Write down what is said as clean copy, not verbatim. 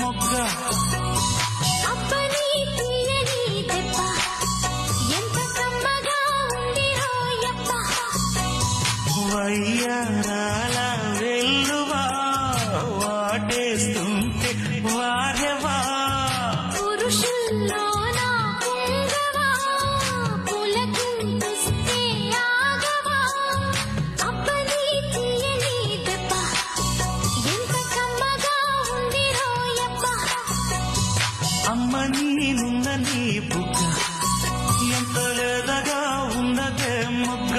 మొగ్గ అప్పని తీయని దెబ్బ ఎంత కమ్మగా ఉంది రోయప్ప వయ్యారాల వెల్లువా వాటేస్తుంటే వారెవా పురుషుల్లోన పొంగవా పులకింపిస్తే ఆగవా అప్పని తీయని దెబ్బ ఎంత కమ్మగా ఉంది రోయప్ప అమ్మ నీనున్న నీ బుగ్గ ఎంత లేదగా ఉన్నదే మొగ్గ